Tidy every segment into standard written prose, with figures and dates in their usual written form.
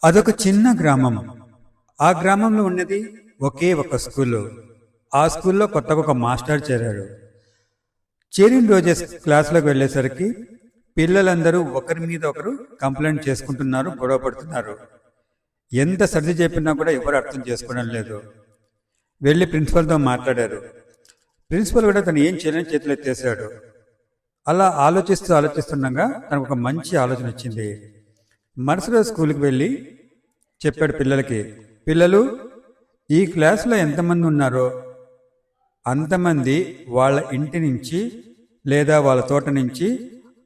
అదొక చిన్న గ్రామం. ఆ గ్రామంలో ఉన్నది ఒకే ఒక స్కూలు. ఆ స్కూల్లో కొత్తగా ఒక మాస్టర్ చేరాడు. చేరిన రోజే క్లాసులోకి వెళ్ళేసరికి పిల్లలందరూ ఒకరి మీద ఒకరు కంప్లైంట్ చేసుకుంటున్నారు, గొడవ పడుతున్నారు. ఎంత సర్ది చెప్పినా కూడా ఎవరు అర్థం చేసుకోవడం లేదు. వెళ్ళి ప్రిన్సిపల్తో మాట్లాడారు. ప్రిన్సిపల్ కూడా తను ఏం చేయలేని చేతులు ఎత్తేసాడు. అలా ఆలోచిస్తుండగా తనకు ఒక మంచి ఆలోచన వచ్చింది. మరుసటి రోజు స్కూల్కి వెళ్ళి చెప్పాడు పిల్లలకి, పిల్లలు, ఈ క్లాసులో ఎంతమంది ఉన్నారో అంతమంది వాళ్ళ ఇంటి నుంచి లేదా వాళ్ళ తోట నుంచి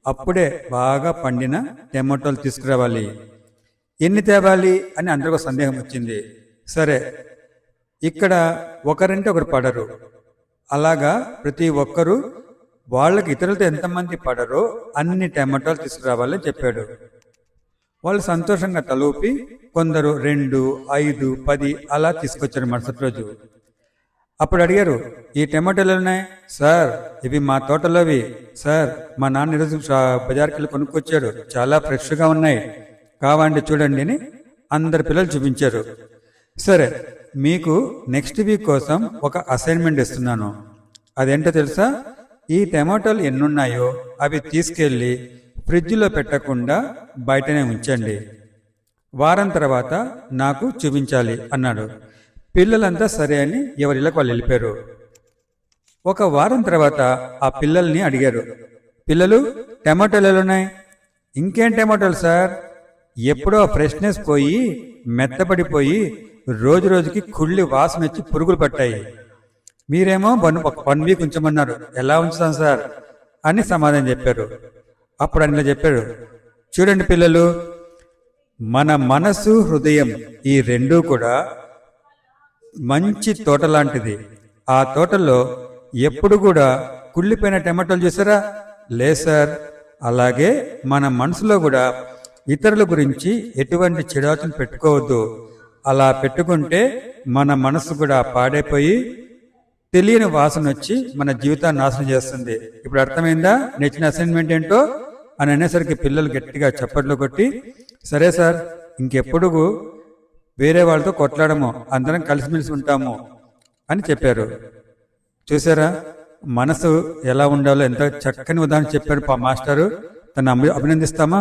అప్పుడే బాగా పండిన టమాటోలు తీసుకురావాలి. ఎన్ని తేవాలి అని అందరికీ సందేహం వచ్చింది. సరే, ఇక్కడ ఒకరంటే ఒకరు పడరు, అలాగా ప్రతి ఒక్కరూ వాళ్ళకి ఇతరులతో ఎంతమంది పడరో అన్ని టమాటోలు తీసుకురావాలని చెప్పాడు. వాళ్ళు సంతోషంగా తలూపి కొందరు 2, 5, 10 అలా తీసుకొచ్చారు మరుసటి రోజు. అప్పుడు అడిగారు, ఈ టమాటోలు ఉన్నాయి సార్? ఇవి మా తోటలోవి సార్. మా నాన్న ఈరోజు బజార్కి వెళ్ళి కొనుక్కొచ్చాడు, చాలా ఫ్రెష్గా ఉన్నాయి, కావండి చూడండి అని అందరు పిల్లలు చూపించారు. సరే, మీకు నెక్స్ట్ వీక్ కోసం ఒక అసైన్మెంట్ ఇస్తున్నాను. అదేంటో తెలుసా? ఈ టమాటోలు ఎన్నున్నాయో అవి తీసుకెళ్ళి ఫ్రిడ్జ్లో పెట్టకుండా బయటనే ఉంచండి. వారం తర్వాత నాకు చూపించాలి అన్నాడు. పిల్లలంతా సరే అని ఎవరిళ్ళకి వాళ్ళు వెళ్ళిపోయారు. ఒక వారం తర్వాత ఆ పిల్లల్ని అడిగారు, పిల్లలు, టమాటోలు ఎలాన్నాయి? ఇంకేం టమాటోలు సార్? ఎప్పుడో ఫ్రెష్నెస్ పోయి మెత్తపడిపోయి రోజు రోజుకి కుళ్ళి వాసన వచ్చి పురుగులు పట్టాయి. మీరేమో 1 వీక్ ఉంచమన్నారు, ఎలా ఉంచుతాం సార్ అని సమాధానం చెప్పారు. అప్పుడు ఆయన చెప్పాడు, చూడండి పిల్లలు, మన మనసు, హృదయం ఈ రెండూ కూడా మంచి తోట లాంటిది. ఆ తోటలో ఎప్పుడు కూడా కుళ్ళిపోయిన టమాటోలు చూసారా? లేదు సార్. అలాగే మన మనసులో కూడా ఇతరుల గురించి ఎటువంటి చెడాచన పెట్టుకోవద్దు. అలా పెట్టుకుంటే మన మనసు కూడా పాడైపోయి తెలియని వాసన వచ్చి మన జీవితాన్ని నాశనం చేస్తుంది. ఇప్పుడు అర్థమైందా నెచ్చిన అసైన్మెంట్ ఏంటో అని అనేసరికి పిల్లలు గట్టిగా చప్పట్లు కొట్టి, సరే సార్, ఇంకెప్పుడు వేరే వాళ్ళతో కొట్లాడము, అందరం కలిసిమెలిసి ఉంటాము అని చెప్పారు. చూసారా, మనసు ఎలా ఉండాలో ఎంత చక్కని ఉదాహరణ చెప్పారు మాస్టారు. తను అభినందిస్తామా?